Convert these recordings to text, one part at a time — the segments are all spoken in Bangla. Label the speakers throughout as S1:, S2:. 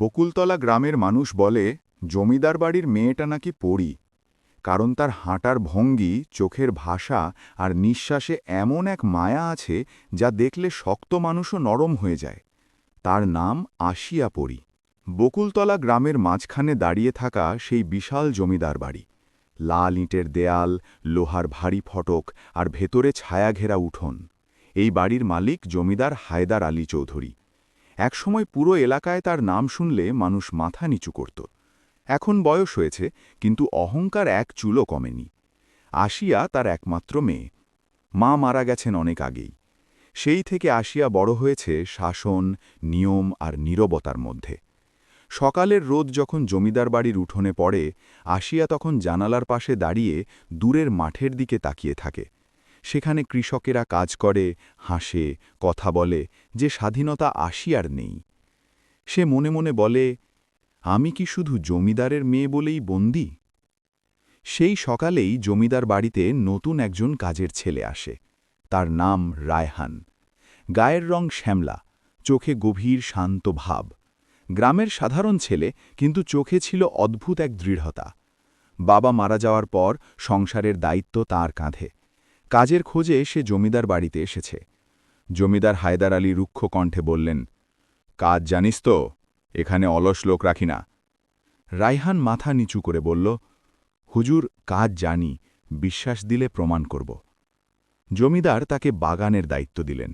S1: বকুলতলা গ্রামের মানুষ বলে জমিদার বাড়ির মেয়েটা নাকি পরী, কারণ তার হাঁটার ভঙ্গি, চোখের ভাষা আর নিঃশ্বাসে এমন এক মায়া আছে যা দেখলে শক্ত মানুষও নরম হয়ে যায়। তার নাম আশিয়া পরী। বকুলতলা গ্রামের মাঝখানে দাঁড়িয়ে থাকা সেই বিশাল জমিদার বাড়ি। লাল ইটের দেয়াল, লোহার ভারী ফটক আর ভেতরে ছায়াঘেরা উঠোন। এই বাড়ির মালিক জমিদার হায়দার আলী চৌধুরী। একসময় পুরো এলাকায় তার নাম শুনলে মানুষ মাথা নিচু করত। এখন বয়স হয়েছে, কিন্তু অহংকার এক চুলও কমেনি। আশিয়া তার একমাত্র মেয়ে। মা মারা গেছেন অনেক আগেই। সেই থেকে আশিয়া বড় হয়েছে শাসন, নিয়ম আর নীরবতার মধ্যে। সকালের রোদ যখন জমিদার বাড়ির উঠোনে পড়ে, আশিয়া তখন জানালার পাশে দাঁড়িয়ে দূরের মাঠের দিকে তাকিয়ে থাকে। সেখানে কৃষকেরা কাজ করে, হাসে, কথা বলে, যে স্বাধীনতা আশিয়ার নেই। সে মনে মনে বলে, আমি কি শুধু জমিদারের মেয়ে বলেই বন্দী? সেই সকালেই জমিদার বাড়িতে নতুন একজন কাজের ছেলে আসে। তার নাম রায়হান। গায়ের রং শ্যামলা, চোখে গভীর শান্ত ভাব। গ্রামের সাধারণ ছেলে, কিন্তু চোখে ছিল অদ্ভুত এক দৃঢ়তা। বাবা মারা যাওয়ার পর সংসারের দায়িত্ব তার কাঁধে। কাজের খোঁজে সে জমিদার বাড়িতে এসেছে। জমিদার হায়দার আলী রুক্ষ কণ্ঠে বললেন, কাজ জানিস তো, এখানে অলস লোক রাখি না। রায়হান মাথা নিচু করে বলল, হুজুর, কাজ জানি, বিশ্বাস দিলে প্রমাণ করব। জমিদার তাকে বাগানের দায়িত্ব দিলেন।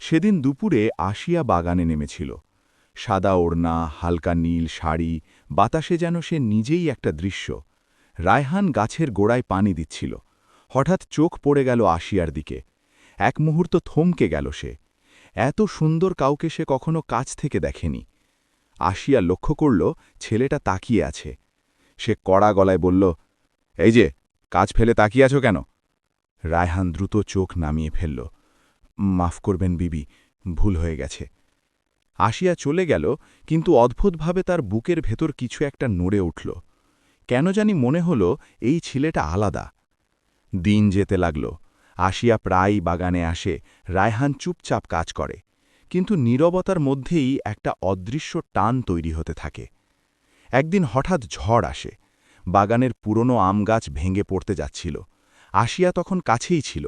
S1: সেদিন দুপুরে আশিয়া বাগানে নেমেছিল। সাদা ওড়না, হালকা নীল শাড়ি, বাতাসে যেন সে নিজেই একটা দৃশ্য। রায়হান গাছের গোড়ায় পানি দিচ্ছিল। হঠাৎ চোখ পড়ে গেল আশিয়ার দিকে। এক মুহূর্ত থমকে গেল সে। এত সুন্দর কাউকে সে কখনো কাছ থেকে দেখেনি। আশিয়া লক্ষ্য করল ছেলেটা তাকিয়ে আছে। সে কড়া গলায় বলল, এই যে, কাজ ফেলে তাকিয়ে আছো কেন? রায়হান দ্রুত চোখ নামিয়ে ফেলল। মাফ করবেন বিবি, ভুল হয়ে গেছে। আশিয়া চলে গেল, কিন্তু অদ্ভুতভাবে তার বুকের ভেতর কিছু একটা নড়ে উঠল। কেন জানি মনে হল এই ছেলেটা আলাদা। দিন যেতে লাগল। আশিয়া প্রায়ই বাগানে আসে, রায়হান চুপচাপ কাজ করে। কিন্তু নীরবতার মধ্যেই একটা অদৃশ্য টান তৈরি হতে থাকে। একদিন হঠাৎ ঝড় আসে। বাগানের পুরনো আম গাছ ভেঙে পড়তে যাচ্ছিল। আশিয়া তখন কাছেই ছিল।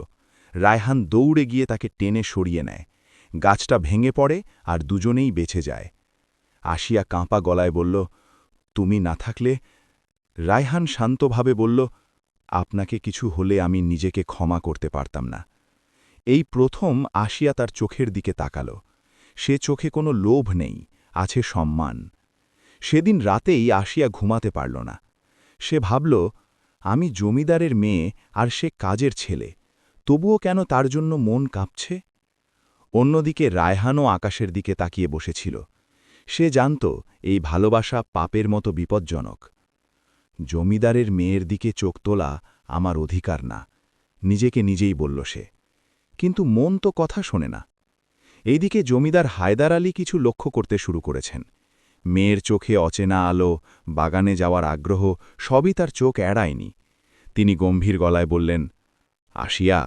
S1: রায়হান দৌড়ে গিয়ে তাকে টেনে সরিয়ে নেয়। গাছটা ভেঙে পড়ে আর দুজনেই বেঁচে যায়। আশিয়া কাঁপা গলায় বলল, তুমি না থাকলে। রায়হান শান্তভাবে বলল, আপনাকে কিছু হলে আমি নিজেকে ক্ষমা করতে পারতাম না। এই প্রথম আশিয়া তার চোখের দিকে তাকাল। সে চোখে কোনো লোভ নেই, আছে সম্মান। সেদিন রাতেই আশিয়া ঘুমাতে পারল না। সে ভাবল, আমি জমিদারের মেয়ে আর সে কাজের ছেলে, তবুও কেন তার জন্য মন কাঁপছে? অন্যদিকে রায়হানও আকাশের দিকে তাকিয়ে বসেছিল। সে জানত এই ভালোবাসা পাপের মতো বিপজ্জনক। জমিদারের মেয়ের দিকে চোখ তোলা আমার অধিকার না, নিজেকে নিজেই বলল সে। কিন্তু মন তো কথা শোনে না। এইদিকে জমিদার হায়দার আলী কিছু লক্ষ্য করতে শুরু করেছেন। মেয়ের চোখে অচেনা আলো, বাগানে যাওয়ার আগ্রহ, সবই তার চোখ এড়ায়নি। তিনি গম্ভীর গলায় বললেন, আশিয়া,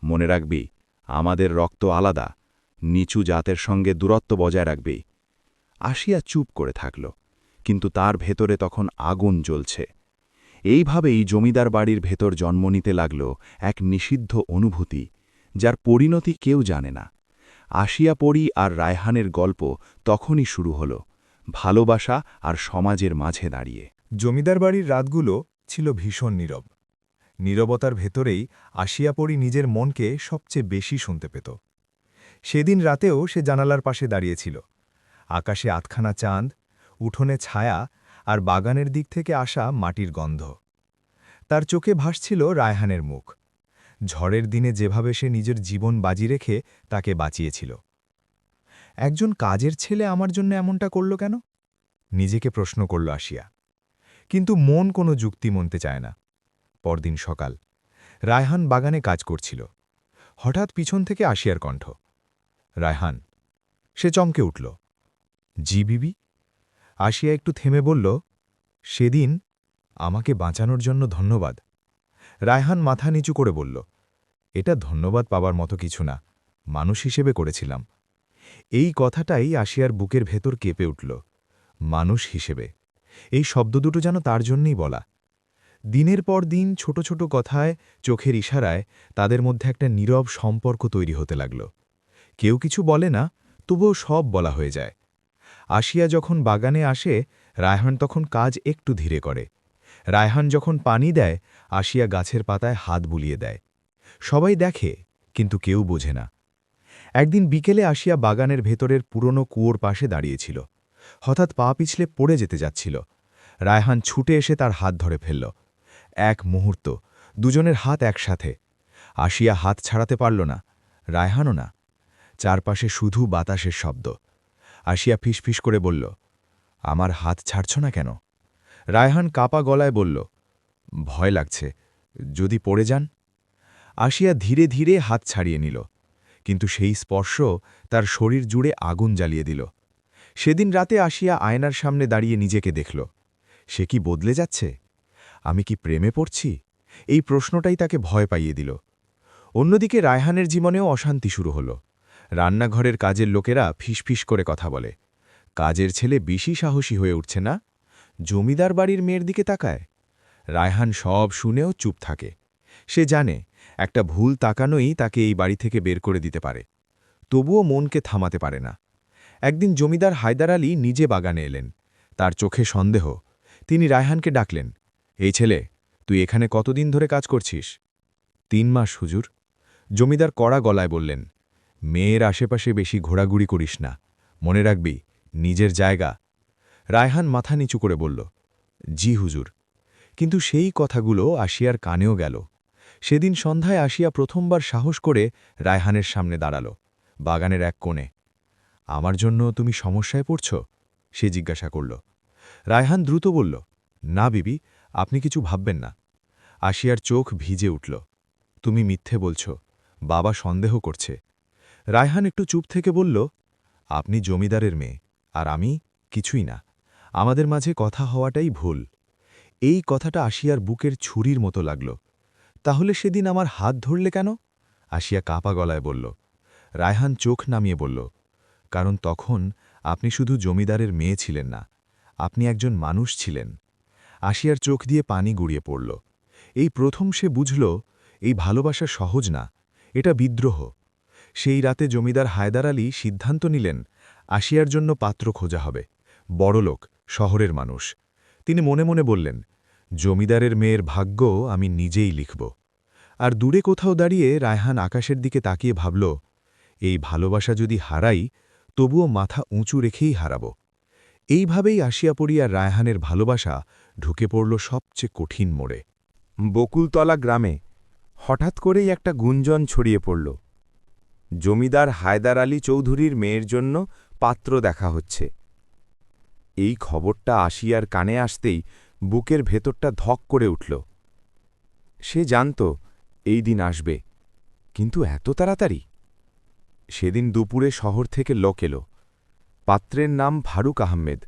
S1: মনে রাখবি, আমাদের রক্ত আলাদা, নিচু জাতের সঙ্গে দূরত্ব বজায় রাখবি। আশিয়া চুপ করে থাকল, কিন্তু তার ভেতরে তখন আগুন জ্বলছে। এইভাবেই জমিদার বাড়ির ভেতর জন্ম নিতে লাগল এক নিষিদ্ধ অনুভূতি, যার পরিণতি কেউ জানে না। আশিয়া পরী আর রায়হানের গল্প তখনই শুরু হল, ভালোবাসা আর সমাজের মাঝে দাঁড়িয়ে।
S2: জমিদার বাড়ির রাতগুলো ছিল ভীষণ নীরব। নীরবতার ভেতরেই আশিয়া পরী নিজের মনকে সবচেয়ে বেশি শুনতে পেত। সেদিন রাতেও সে জানালার পাশে দাঁড়িয়েছিল। আকাশে আধখানা চাঁদ, উঠোনে ছায়া আর বাগানের দিক থেকে আসা মাটির গন্ধ। তার চোখে ভাসছিল রায়হানের মুখ। ঝড়ের দিনে যেভাবে সে নিজের জীবন বাজি রেখে তাকে বাঁচিয়েছিল। একজন কাজের ছেলে আমার জন্য এমনটা করল কেন? নিজেকে প্রশ্ন করল আশিয়া। কিন্তু মন কোনো যুক্তি মানতে চায় না। পরদিন সকাল, রায়হান বাগানে কাজ করছিল। হঠাৎ পিছন থেকে আশিয়ার কণ্ঠ, রায়হান। সে চমকে উঠল। জি বিবি? আশিয়া একটু থেমে বলল, সেদিন আমাকে বাঁচানোর জন্য ধন্যবাদ। রায়হান মাথা নিচু করে বলল, এটা ধন্যবাদ পাবার মতো কিছু না, মানুষ হিসেবে করেছিলাম। এই কথাটাই আশিয়ার বুকের ভেতর কেঁপে উঠল। মানুষ হিসেবে। এই শব্দ দুটো যেন তার জন্যই বলা। দিনের পর দিন ছোট ছোট কথায়, চোখের ইশারায় তাদের মধ্যে একটা নীরব সম্পর্ক তৈরি হতে লাগল। কেউ কিছু বলে না, তবুও সব বলা হয়ে যায়। আশিয়া যখন বাগানে আসে, রায়হান তখন কাজ একটু ধীরে করে। রায়হান যখন পানি দেয়, আশিয়া গাছের পাতায় হাত বুলিয়ে দেয়। সবাই দেখে, কিন্তু কেউ বোঝে না। একদিন বিকেলে আশিয়া বাগানের ভেতরের পুরনো কুয়োর পাশে দাঁড়িয়েছিল। হঠাৎ পা পিছলে পড়ে যেতে যাচ্ছিল। রায়হান ছুটে এসে তার হাত ধরে ফেলল। এক মুহূর্ত, দুজনের হাত একসাথে। আশিয়া হাত ছাড়াতে পারল না, রায়হানও না। চারপাশে শুধু বাতাসের শব্দ। আশিয়া ফিসফিস করে বলল, আমার হাত ছাড়ছ না কেন? রায়হান কাপা গলায় বলল, ভয় লাগছে, যদি পড়ে যান। আশিয়া ধীরে ধীরে হাত ছাড়িয়ে নিল, কিন্তু সেই স্পর্শ তার শরীর জুড়ে আগুন জ্বালিয়ে দিল। সেদিন রাতে আশিয়া আয়নার সামনে দাঁড়িয়ে নিজেকে দেখল। সে কি বদলে যাচ্ছে? আমি কি প্রেমে পড়ছি? এই প্রশ্নটাই তাকে ভয় পাইয়ে দিল। অন্যদিকে রায়হানের জীবনেও অশান্তি শুরু হল। রান্নাঘরের কাজের লোকেরা ফিসফিস করে কথা বলে। কাজের ছেলে বেশি সাহসী হয়ে উঠছে না? জমিদার বাড়ির মেয়ের দিকে তাকায়। রায়হান সব শুনেও চুপ থাকে। সে জানে, একটা ভুল তাকানোই তাকে এই বাড়ি থেকে বের করে দিতে পারে। তবুও মনকে থামাতে পারে না। একদিন জমিদার হায়দার আলী নিজে বাগানে এলেন। তার চোখে সন্দেহ। তিনি রায়হানকে ডাকলেন, এই ছেলে, তুই এখানে কতদিন ধরে কাজ করছিস? 3 মাস হুজুর। জমিদার কড়া গলায় বললেন, মেয়ের আশেপাশে বেশি ঘোরাঘুরি করিস না, মনে রাখবি, নিজের জায়গা। রায়হান মাথা নিচু করে বলল, জি হুজুর। কিন্তু সেই কথাগুলো আশিয়ার কানেও গেল। সেদিন সন্ধ্যায় আশিয়া প্রথমবার সাহস করে রায়হানের সামনে দাঁড়াল, বাগানের এক কোণে। আমার জন্য তুমি সমস্যায় পড়ছ? সে জিজ্ঞাসা করল। রায়হান দ্রুত বলল, না বিবি, আপনি কিছু ভাববেন না। আশিয়ার চোখ ভিজে উঠল। তুমি মিথ্যে বলছ, বাবা সন্দেহ করছে। রায়হান একটু চুপ থেকে বলল, আপনি জমিদারের মেয়ে, আর আমি কিছুই না। আমাদের মাঝে কথা হওয়াটাই ভুল। এই কথাটা আশিয়ার বুকের ছুরির মতো লাগল। তাহলে সেদিন আমার হাত ধরলে কেন? আশিয়া কাঁপা গলায় বলল। রায়হান চোখ নামিয়ে বলল, কারণ তখন আপনি শুধু জমিদারের মেয়ে ছিলেন না, আপনি একজন মানুষ ছিলেন। আশিয়ার চোখ দিয়ে পানি গড়িয়ে পড়ল। এই প্রথম সে বুঝল, এই ভালোবাসা সহজ না, এটা বিদ্রোহ। সেই রাতে জমিদার হায়দার আলী সিদ্ধান্ত নিলেন, আশিয়ার জন্য পাত্র খোঁজা হবে, বড়লোক, শহরের মানুষ। তিনি মনে মনে বললেন, জমিদারের মেয়ের ভাগ্য আমি নিজেই লিখব। আর দূরে কোথাও দাঁড়িয়ে রায়হান আকাশের দিকে তাকিয়ে ভাবল, এই ভালোবাসা যদি হারাই, তবুও মাথা উঁচু রেখেই হারাব। এইভাবেই আশিয়াপড়ি আর রায়হানের ভালোবাসা ঢুকে পড়ল সবচেয়ে কঠিন মোড়ে।
S3: বকুলতলা গ্রামে হঠাৎ করেই একটা গুঞ্জন ছড়িয়ে পড়ল। জমিদার হায়দার আলী চৌধুরীর মেয়ের জন্য পাত্র দেখা হচ্ছে। এই খবরটা আশিয়ার কানে আসতেই বুকের ভেতরটা ধক করে উঠল। সে জানত এই দিন আসবে, কিন্তু এত তাড়াতাড়ি? সেদিন দুপুরে শহর থেকে লোক এলো। পাত্রের নাম ফারুক আহমেদ,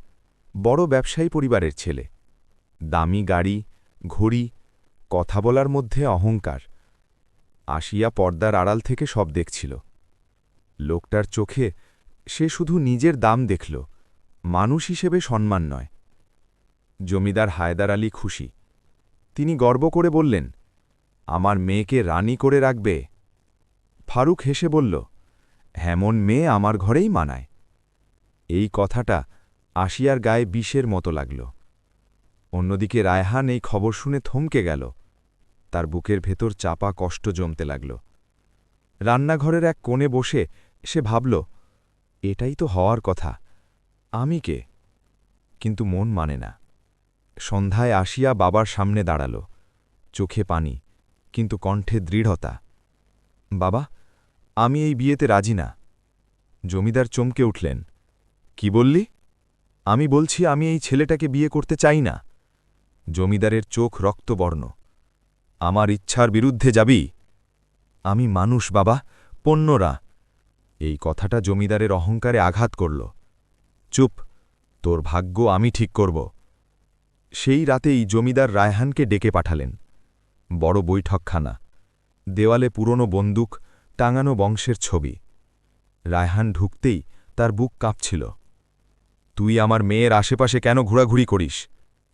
S3: বড় ব্যবসায়ী পরিবারের ছেলে। দামি গাড়ি, ঘড়ি, কথা বলার মধ্যে অহংকার। আশিয়া পর্দার আড়াল থেকে সব দেখছিল। লোকটার চোখে সে শুধু নিজের দাম দেখল, মানুষ হিসেবে সম্মান নয়। জমিদার হায়দার আলী খুশি। তিনি গর্ব করে বললেন, আমার মেয়েকে রানী করে রাখবে। ফারুক হেসে বলল, হেমন মেয়ে আমার ঘরেই মানায়। এই কথাটা আশিয়ার গায়ে বিষের মতো লাগল। অন্যদিকে রায়হান এই খবর শুনে থমকে গেল। তার বুকের ভেতর চাপা কষ্ট জমতে লাগল। রান্নাঘরের এক কোণে বসে সে ভাবল, এটাই তো হওয়ার কথা, আমি কে? কিন্তু মন মানে না। সন্ধ্যায় আসিয়া বাবার সামনে দাঁড়াল, চোখে পানি, কিন্তু কণ্ঠে দৃঢ়তা। বাবা, আমি এই বিয়েতে রাজি না। জমিদার চমকে উঠলেন, কি বললি? আমি বলছি, আমি এই ছেলেটাকে বিয়ে করতে চাই না। জমিদারের চোখ রক্তবর্ণ। আমার ইচ্ছার বিরুদ্ধে যাবি? আমি মানুষ বাবা, পণ্যরা। এই কথাটা জমিদারের অহংকারে আঘাত করল। চুপ, তোর ভাগ্য আমি ঠিক করব। সেই রাতেই জমিদার রায়হানকে ডেকে পাঠালেন। বড় বৈঠকখানা, দেওয়ালে পুরনো বন্দুক, টাঙানো বংশের ছবি। রায়হান ঢুকতেই তার বুক কাঁপছিল। তুই আমার মেয়ের আশেপাশে কেন ঘোরাঘুরি করিস?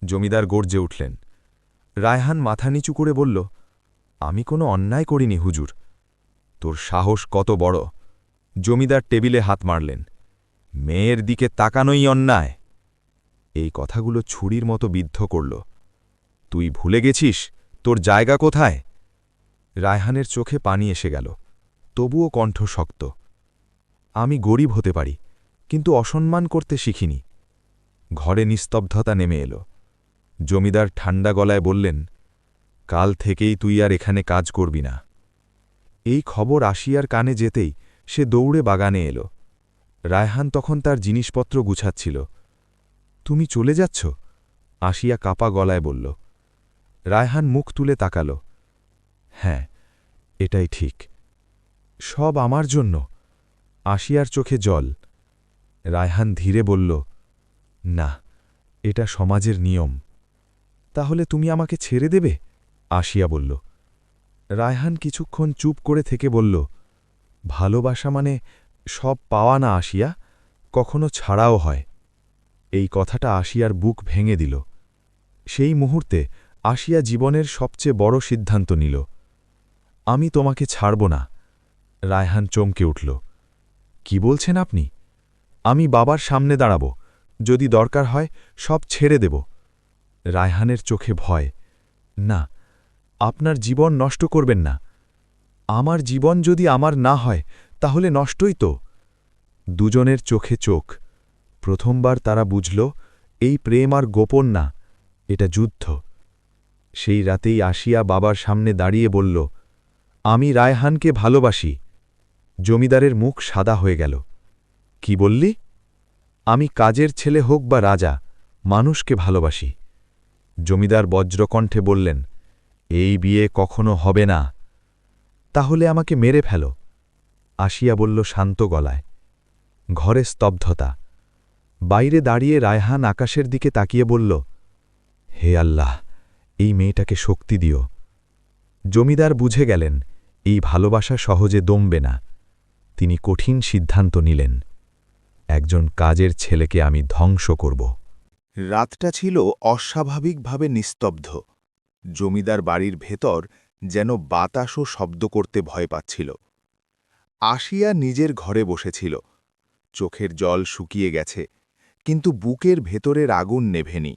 S3: জমিদার গর্জে উঠলেন। রায়হান মাথা নিচু করে বলল, আমি কোনো অন্যায় করিনি হুজুর। তোর সাহস কত বড়? জমিদার টেবিলে হাত মারলেন। মেয়ের দিকে তাকানোই অন্যায়। এই কথাগুলো ছুরির মতো বিদ্ধ করল। তুই ভুলে গেছিস তোর জায়গা কোথায়? রায়হানের চোখে পানি এসে গেল, তবুও কণ্ঠ শক্ত। আমি গরিব হতে পারি, কিন্তু অসম্মান করতে শিখিনি। ঘরে নিস্তব্ধতা নেমে এলো। জমিদার ঠান্ডা গলায় বললেন, কাল থেকেই তুই আর এখানে কাজ করবি না। এই খবর আশিয়ার কানে যেতেই সে দৌড়ে বাগানে এলো। রায়হান তখন তার জিনিসপত্র গুছাচ্ছিল। তুমি চলে যাচ্ছ? আশিয়া কাপা গলায় বলল। রায়হান মুখ তুলে তাকাল। হ্যাঁ, এটাই ঠিক। সব আমার জন্য? আশিয়ার চোখে জল। রায়হান ধীরে বলল, না, এটা সমাজের নিয়ম। তাহলে তুমি আমাকে ছেড়ে দেবে? আশিয়া বলল। রায়হান কিছুক্ষণ চুপ করে থেকে বলল, ভালোবাসা মানে সব পাওয়া না আশিয়া, কখনো ছাড়াও হয়। এই কথাটা আশিয়ার বুক ভেঙে দিল। সেই মুহূর্তে আশিয়া জীবনের সবচেয়ে বড় সিদ্ধান্ত নিল। আমি তোমাকে ছাড়ব না। রায়হান চমকে উঠল। কি বলছেন আপনি? আমি বাবার সামনে দাঁড়াব, যদি দরকার হয় সব ছেড়ে দেব। রায়হানের চোখে ভয়। না, আপনার জীবন নষ্ট করবেন না। আমার জীবন যদি আমার না হয় তাহলে নষ্টই তো। দুজনের চোখে চোখ। প্রথমবার তারা বুঝল, এই প্রেম আর গোপন না, এটা যুদ্ধ। সেই রাতেই আশিয়া বাবার সামনে দাঁড়িয়ে বলল, আমি রায়হানকে ভালোবাসি। জমিদারের মুখ সাদা হয়ে গেল। কি বললি? আমি কাজের ছেলে হোক বা রাজা, মানুষকে ভালোবাসি। জমিদার বজ্রকণ্ঠে বললেন, এই বিয়ে কখনো হবে না। তাহলে আমাকে মেরে ফেলো। আশিয়া বলল শান্ত গলায়। ঘরে স্তব্ধতা। বাইরে দাঁড়িয়ে রায়হান আকাশের দিকে তাকিয়ে বলল, হে আল্লাহ, এই মেয়েটাকে শক্তি দিও। জমিদার বুঝে গেলেন, এই ভালোবাসা সহজে দমবে না। তিনি কঠিন সিদ্ধান্ত নিলেন, একজন কাজের ছেলেকে আমি ধ্বংস করব।
S1: রাতটা ছিল অস্বাভাবিকভাবে নিস্তব্ধ। জমিদার বাড়ির ভেতর যেন বাতাসও শব্দ করতে ভয় পাচ্ছিল। আশিয়া নিজের ঘরে বসেছিল। চোখের জল শুকিয়ে গেছে, কিন্তু বুকের ভেতরের আগুন নেভেনি।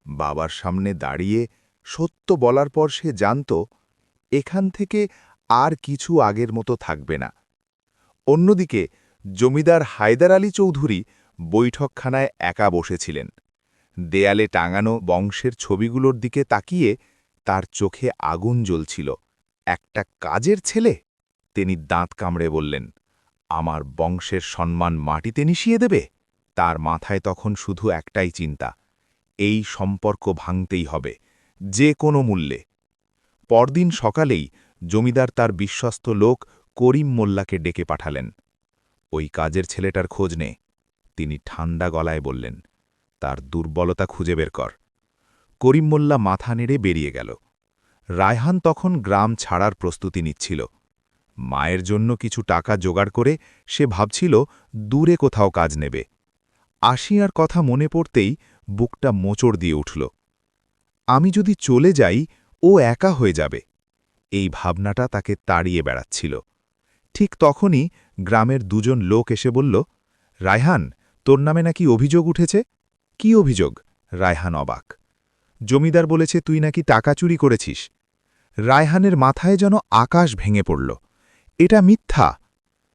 S1: বাবার সামনে দাঁড়িয়ে সত্য বলার পর সে জানত, এখান থেকে আর কিছু আগের মতো থাকবে না। অন্যদিকে জমিদার হায়দার আলী চৌধুরী বৈঠকখানায় একা বসেছিলেন। দেয়ালে টাঙানো বংশের ছবিগুলোর দিকে তাকিয়ে তার চোখে আগুন জ্বলছিল। একটা কাজের ছেলে? তিনি দাঁত কামড়ে বললেন, আমার বংশের সম্মান মাটিতে মিশিয়ে দেবে? তার মাথায় তখন শুধু একটাই চিন্তা, এই সম্পর্ক ভাঙতেই হবে, যে কোনো মূল্যে। পরদিন সকালেই জমিদার তার বিশ্বস্ত লোক করিম মোল্লাকে ডেকে পাঠালেন। ওই কাজের ছেলেটার খোঁজ নে, তিনি ঠান্ডা গলায় বললেন। তার দুর্বলতা খুঁজে বের কর। করিম মোল্লা মাথা নেড়ে বেরিয়ে গেল। রায়হান তখন গ্রাম ছাড়ার প্রস্তুতি নিচ্ছিল। মায়ের জন্য কিছু টাকা জোগাড় করে সে ভাবছিল দূরে কোথাও কাজ নেবে। আশিয়ার কথা মনে পড়তেই বুকটা মোচড় দিয়ে উঠল। আমি যদি চলে যাই, ও একা হয়ে যাবে। এই ভাবনাটা তাকে তাড়িয়ে বেড়াচ্ছিল। ঠিক তখনই গ্রামের দুজন লোক এসে বলল, রায়হান, তোর নামে নাকি অভিযোগ উঠেছে। কি অভিযোগ? রায়হান অবাক। জমিদার বলেছে তুই নাকি টাকা চুরি করেছিস। রায়হানের মাথায় যেন আকাশ ভেঙে পড়ল। এটা মিথ্যা,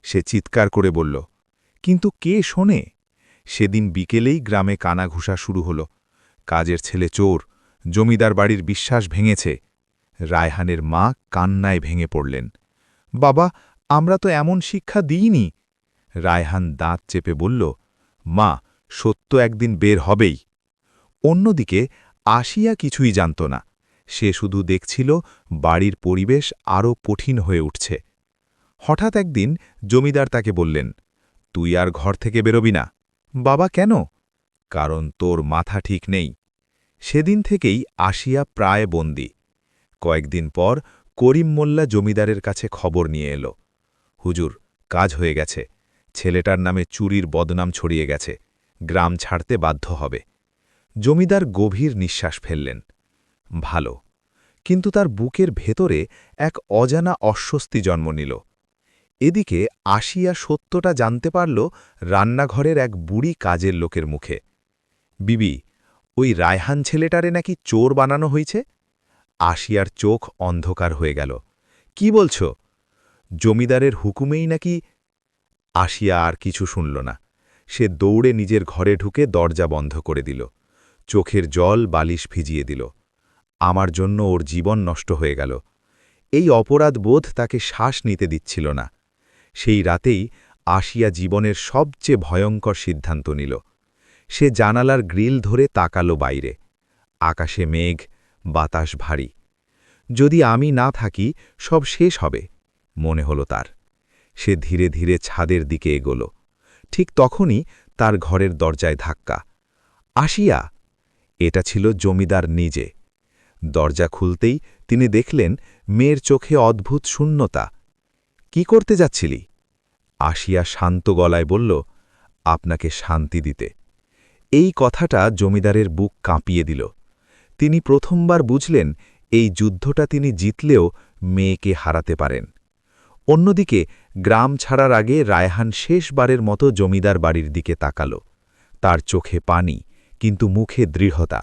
S1: সে চিৎকার করে বলল। কিন্তু কে শোনে? সেদিন বিকেলেই গ্রামে কানাঘুষা শুরু হল। কাজের ছেলে চোর, জমিদার বাড়ির বিশ্বাস ভেঙেছে। রায়হানের মা কান্নায় ভেঙে পড়লেন। বাবা, আমরা তো এমন শিক্ষা দিইনি। রায়হান দাঁত চেপে বলল, মা, সত্য একদিন বের হবেই। অন্যদিকে আশিয়া কিছুই জানত না। সে শুধু দেখছিল বাড়ির পরিবেশ আরও কঠিন হয়ে উঠছে। হঠাৎ একদিন জমিদার তাকে বললেন, তুই আর ঘর থেকে বেরোবি না। বাবা, কেন? কারণ তোর মাথা ঠিক নেই। সেদিন থেকেই আশিয়া প্রায় বন্দী। কয়েকদিন পর করিম মোল্লা জমিদারের কাছে খবর নিয়ে এলো। হুজুর, কাজ হয়ে গেছে। ছেলেটার নামে চুরির বদনাম ছড়িয়ে গেছে।
S2: গ্রাম ছাড়তে বাধ্য হবে। জমিদার গভীর নিঃশ্বাস ফেললেন। ভালো, কিন্তু তার বুকের ভেতরে এক অজানা অস্বস্তি জন্ম নিল। এদিকে আসিয়া সত্যটা জানতে পারল রান্নাঘরের এক বুড়ি কাজের লোকের মুখে। বিবি, ওই রায়হান ছেলেটারে নাকি চোর বানানো হয়েছে। আসিয়ার চোখ অন্ধকার হয়ে গেল। কি বলছ? জমিদারের হুকুমেই নাকি? আসিয়া আর কিছু শুনল না। সে দৌড়ে নিজের ঘরে ঢুকে দরজা বন্ধ করে দিল। চোখের জল বালিশ ভিজিয়ে দিল। আমার জন্য ওর জীবন নষ্ট হয়ে গেল। এই অপরাধ বোধ তাকে শ্বাস নিতে দিচ্ছিল না। সেই রাতেই আসিয়া জীবনের সবচেয়ে ভয়ঙ্কর সিদ্ধান্ত নিল। সে জানালার গ্রিল ধরে তাকালো বাইরে। আকাশে মেঘ, বাতাস ভারী। যদি আমি না থাকি সব শেষ হবে, মনে হলো তার। সে ধীরে ধীরে ছাদের দিকে এগোল। ঠিক তখনই তার ঘরের দরজায় ধাক্কা। আসিয়া! এটা ছিল জমিদার নিজে। দরজা খুলতেই তিনি দেখলেন মেয়ের চোখে অদ্ভুত শূন্যতা। কি করতে যাচ্ছিলি? আসিয়া শান্ত গলায় বলল, আপনাকে শান্তি দিতে। এই কথাটা জমিদারের বুক কাঁপিয়ে দিল। তিনি প্রথমবার বুঝলেন এই যুদ্ধটা তিনি জিতলেও মেয়েকে হারাতে পারেন। অন্যদিকে গ্রাম ছাড়ার আগে রায়হান শেষবারের মতো জমিদার বাড়ির দিকে তাকাল। তার চোখে পানি, কিন্তু মুখে দৃঢ়তা।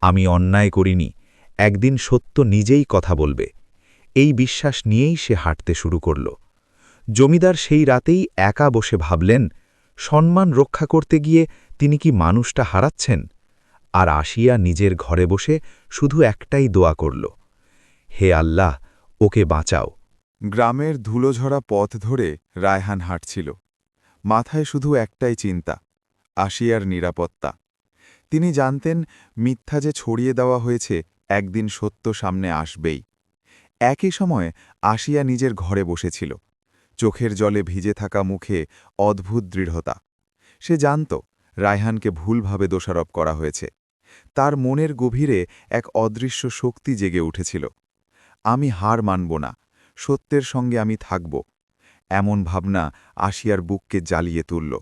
S2: আমি অন্যায় করিনি, একদিন সত্য নিজেই কথা বলবে। এই বিশ্বাস নিয়েই সে হাঁটতে শুরু করল। জমিদার সেই রাতেই একা বসে ভাবলেন, সম্মান রক্ষা করতে গিয়ে তিনি কি মানুষটা হারাচ্ছেন? আর আসিয়া নিজের ঘরে বসে শুধু একটাই দোয়া করল, হে আল্লাহ, ওকে বাঁচাও।
S1: গ্রামের ধুলোঝরা পথ ধরে রায়হান হাঁটছিল। মাথায় শুধু একটাই চিন্তা, আসিয়ার নিরাপত্তা। তিনি জানতেন মিথ্যা যে ছড়িয়ে দেওয়া হয়েছে একদিন সত্য সামনে আসবেই। একই সময়ে আসিয়া নিজের ঘরে বসেছিল। চোখের জলে ভিজে থাকা মুখে অদ্ভুত দৃঢ়তা। সে জানত রায়হানকে ভুলভাবে দোষারোপ করা হয়েছে। তার মনের গভীরে এক অদৃশ্য শক্তি জেগে উঠেছিল। আমি হার মানব না, সত্যের সঙ্গে আমি থাকব। এমন ভাবনা আসিয়ার বুককে জ্বালিয়ে তুলল।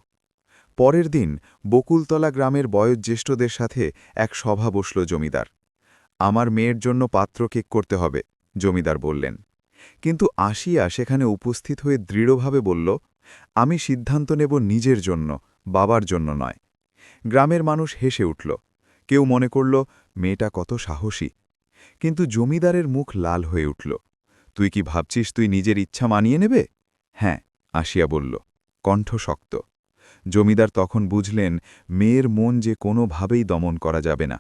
S1: পরের দিন বকুলতলা গ্রামের বয়োজ্যেষ্ঠদের সাথে এক সভা বসল জমিদার। আমার মেয়ের জন্য পাত্র কেক করতে হবে, জমিদার বললেন। কিন্তু আসিয়া সেখানে উপস্থিত হয়ে দৃঢ়ভাবে বলল, আমি সিদ্ধান্ত নেব নিজের জন্য, বাবার জন্য নয়। গ্রামের মানুষ হেসে উঠল। কেউ মনে করল মেয়েটা কত সাহসী। কিন্তু জমিদারের মুখ লাল হয়ে উঠল। তুই কি ভাবছিস তুই নিজের ইচ্ছা মানিয়ে নেবে? হ্যাঁ, আসিয়া বলল, কণ্ঠ শক্ত। জমিদার তখন বুঝলেন মেয়ের মন যে কোনোভাবেই দমন করা যাবে না।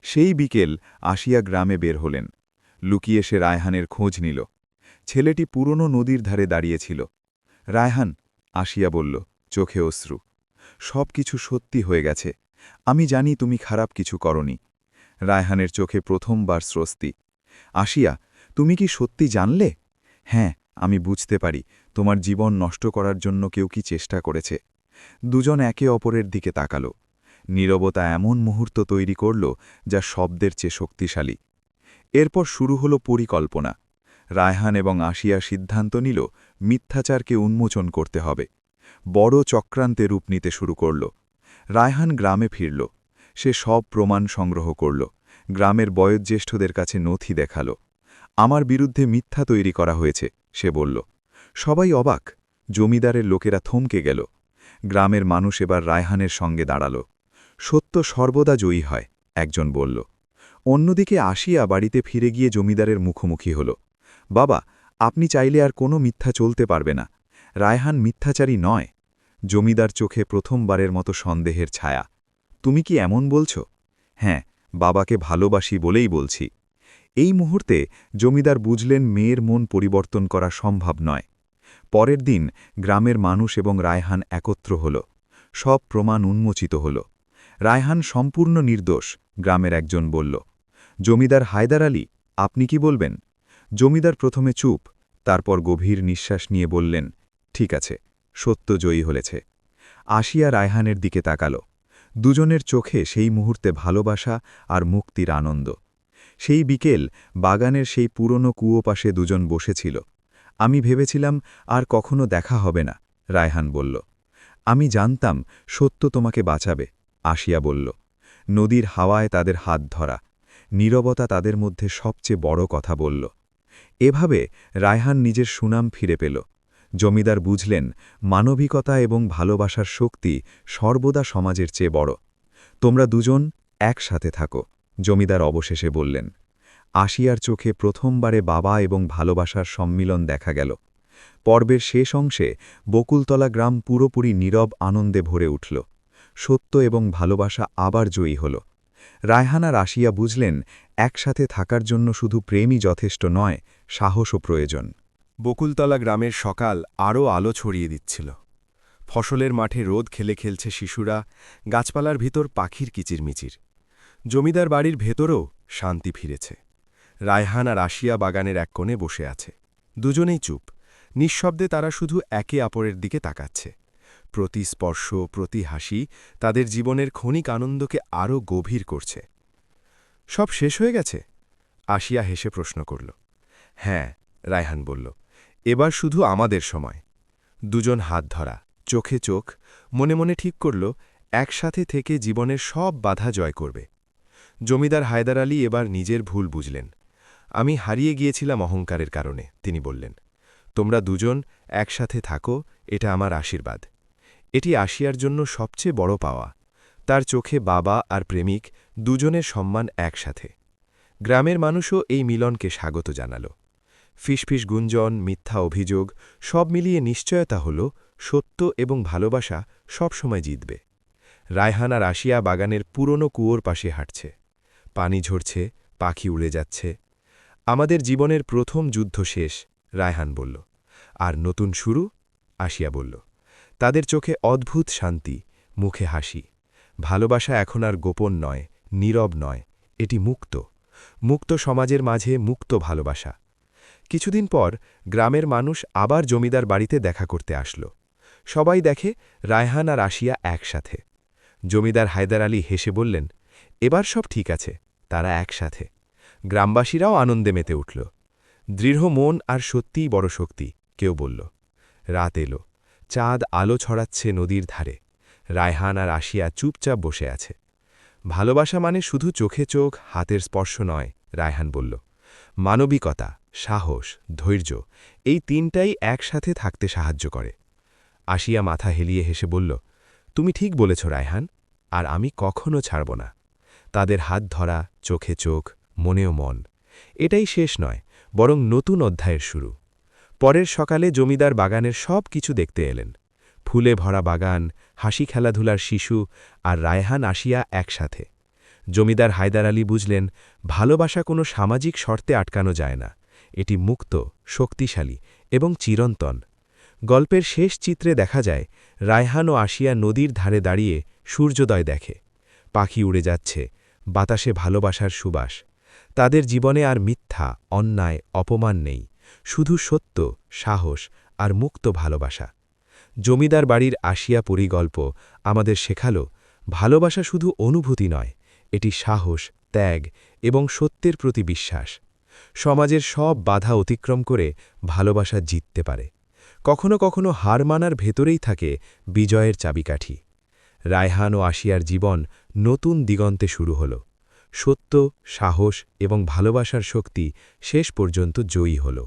S1: সেই বিকেল আসিয়া গ্রামে বের হলেন। লুকিয়ে সে রায়হানের খোঁজ নিল। ছেলেটি পুরনো নদীর ধারে দাঁড়িয়েছিল। রায়হান, আসিয়া বলল, চোখে অশ্রু। সব কিছু সত্যি হয়ে গেছে। আমি জানি তুমি খারাপ কিছু করনি। রায়হানের চোখে প্রথমবার স্বস্তি। আসিয়া, তুমি কি সত্যি জানলে? হ্যাঁ, আমি বুঝতে পারি তোমার জীবন নষ্ট করার জন্য কেউ কি চেষ্টা করেছে। দুজন একে অপরের দিকে তাকাল। নীরবতা এমন মুহূর্ত তৈরি করল যা শব্দের চেয়ে শক্তিশালী। এরপর শুরু হল পরিকল্পনা। রায়হান এবং আসিয়া সিদ্ধান্ত নিল মিথ্যাচারকে উন্মোচন করতে হবে। বড় চক্রান্তে রূপ নিতে শুরু করল। রায়হান গ্রামে ফিরল। সে সব প্রমাণ সংগ্রহ করল। গ্রামের বয়োজ্যেষ্ঠদের কাছে নথি দেখাল। আমার বিরুদ্ধে মিথ্যা তৈরি করা হয়েছে, সে বলল। সবাই অবাক। জমিদারের লোকেরা থমকে গেল। গ্রামের মানুষ এবার রায়হানের সঙ্গে দাঁড়াল। সত্য সর্বদা জয়ী হয়, একজন বলল। অন্যদিকে আসিয়া বাড়িতে ফিরে গিয়ে জমিদারের মুখোমুখি হল। বাবা, আপনি চাইলে আর কোনো মিথ্যা চলতে পারবে না। রায়হান মিথ্যাচারী নয়। জমিদার চোখে প্রথমবারের মতো সন্দেহের ছায়া। তুমি কি এমন বলছ? হ্যাঁ, বাবাকে ভালোবাসি বলেই বলছি। এই মুহূর্তে জমিদার বুঝলেন মেয়ের মন পরিবর্তন করা সম্ভব নয়। পরের দিন গ্রামের মানুষ এবং রায়হান একত্র হল। সব প্রমাণ উন্মোচিত হল। রায়হান সম্পূর্ণ নির্দোষ, গ্রামের একজন বলল। জমিদার হায়দার আলী, আপনি কি বলবেন? জমিদার প্রথমে চুপ, তারপর গভীর নিঃশ্বাস নিয়ে বললেন, ঠিক আছে, সত্য জয়ী হলেছে। আসিয়া রায়হানের দিকে তাকাল। দুজনের চোখে সেই মুহূর্তে ভালোবাসা আর মুক্তির আনন্দ। সেই বিকেল বাগানের সেই পুরনো কুয়ো পাশে দুজন বসেছিল। আমি ভেবেছিলাম আর কখনো দেখা হবে না, রায়হান বলল।
S2: আমি জানতাম সত্য তোমাকে বাঁচাবে, আসিয়া বলল। নদীর হাওয়ায় তাদের হাত ধরা, নীরবতা তাদের মধ্যে সবচেয়ে বড় কথা বলল। এভাবে রায়হান নিজের সুনাম ফিরে পেল। জমিদার বুঝলেন মানবিকতা এবং ভালোবাসার শক্তি সর্বদা সমাজের চেয়ে বড়। তোমরা দুজন একসাথে থাকো, জমিদার অবশেষে বললেন। আসিয়ার চোখে প্রথমবারে বাবা এবং ভালোবাসার সম্মিলন দেখা গেল। পর্বের শেষ অংশে বকুলতলা গ্রাম পুরোপুরি নীরব আনন্দে ভরে উঠল। সত্য এবং ভালোবাসা আবার জয়ী হল। রায়হান আর আসিয়া বুঝলেন একসাথে থাকার জন্য শুধু প্রেমই যথেষ্ট নয়, সাহসও প্রয়োজন।
S3: বকুলতলা গ্রামের সকাল আরও আলো ছড়িয়ে দিচ্ছিল। ফসলের মাঠে রোদ খেলছে শিশুরা, গাছপালার ভিতর পাখির কিচিরমিচির। জমিদার বাড়ির ভেতরেও শান্তি ফিরেছে। রায়হান আর আসিয়া বাগানের এক কোণে বসে আছে। দুজনেই চুপ, নিঃশব্দে তারা শুধু একে অপরের দিকে তাকাচ্ছে। প্রতি স্পর্শ, প্রতি হাসি তাদের জীবনের ক্ষণিক আনন্দকে আরও গভীর করছে। সব শেষ হয়ে গেছে? আসিয়া হেসে প্রশ্ন করল। হ্যাঁ, রায়হান বলল, এবার শুধু আমাদের সময়। দুজন হাত ধরা, চোখে চোখ, মনে মনে ঠিক করল একসাথে থেকে জীবনের সব বাধা জয় করবে। জমিদার হায়দার আলী এবার নিজের ভুল বুঝলেন। আমি হারিয়ে গিয়েছিলাম অহংকারের কারণে, তিনি বললেন। তোমরা দুজন একসাথে থাকো, এটা আমার আশীর্বাদ। এটি আসিয়ার জন্য সবচেয়ে বড় পাওয়া। তার চোখে বাবা আর প্রেমিক দুজনের সম্মান একসাথে। গ্রামের মানুষও এই মিলনকে স্বাগত জানাল। ফিসফিস গুঞ্জন, মিথ্যা অভিযোগ সব মিলিয়ে নিশ্চয়তা হল সত্য এবং ভালোবাসা সবসময় জিতবে। রায়হান আর আসিয়া বাগানের পুরনো কুয়োর পাশে হাঁটছে। পানি ঝরছে, পাখি উড়ে যাচ্ছে। আমাদের জীবনের প্রথম যুদ্ধ শেষ, রায়হান বলল। আর নতুন শুরু, আসিয়া বলল। তাদের চোখে অদ্ভুত শান্তি, মুখে হাসি। ভালোবাসা এখন আর গোপন নয়, নীরব নয়, এটি মুক্ত। মুক্ত সমাজের মাঝে মুক্ত ভালোবাসা। কিছুদিন পর গ্রামের মানুষ আবার জমিদার বাড়িতে দেখা করতে আসল। সবাই দেখে রায়হান আর আসিয়া একসাথে। জমিদার হায়দার আলী হেসে বললেন, এবার সব ঠিক আছে, তারা একসাথে। গ্রামবাসীরাও আনন্দে মেতে উঠল। দৃঢ় মন আর সত্যিই বড় শক্তি, কেউ বলল। রাত এলো, চাঁদ আলো ছড়াচ্ছে নদীর ধারে। রায়হান আর আসিয়া চুপচাপ বসে আছে। ভালোবাসা মানে শুধু চোখে চোখ, হাতের স্পর্শ নয়, রায়হান বলল। মানবিকতা, সাহস, ধৈর্য, এই তিনটাই একসাথে থাকতে সাহায্য করে। আসিয়া মাথা হেলিয়ে হেসে বলল, তুমি ঠিক বলেছ রায়হান, আর আমি কখনো ছাড়ব না। তাদের হাত ধরা, চোখে চোখ, মনেও মন, এটাই শেষ নয়, বরং নতুন অধ্যায়ের শুরু। পরের সকালে জমিদার বাগানের সব কিছু দেখতে এলেন। ফুলে ভরা বাগান, হাসি খেলাধুলার শিশু, আর রায়হান আসিয়া একসাথে। জমিদার হায়দার আলী বুঝলেন ভালোবাসা কোনো সামাজিক শর্তে আটকানো যায় না, এটি মুক্ত, শক্তিশালী এবং চিরন্তন। গল্পের শেষ চিত্রে দেখা যায় রায়হান ও আসিয়া নদীর ধারে দাঁড়িয়ে সূর্যোদয় দেখে। পাখি উড়ে যাচ্ছে, বাতাসে ভালোবাসার সুবাস। তাদের জীবনে আর মিথ্যা, অন্যায়, অপমান নেই, শুধু সত্য, সাহস আর মুক্ত ভালোবাসা। জমিদার বাড়ির আসিয়া পরিগল্প আমাদের শেখালো ভালোবাসা শুধু অনুভূতি নয়, এটি সাহস, ত্যাগ এবং সত্যের প্রতি বিশ্বাস। সমাজের সব বাধা অতিক্রম করে ভালোবাসা জিততে পারে। কখনো কখনো হার মানার ভেতরেই থাকে বিজয়ের চাবিকাঠি। রায়হান ও আসিয়ার জীবন নতুন দিগন্তে শুরু হল। সত্য, সাহস এবং ভালোবাসার শক্তি শেষ পর্যন্ত জয়ী হল।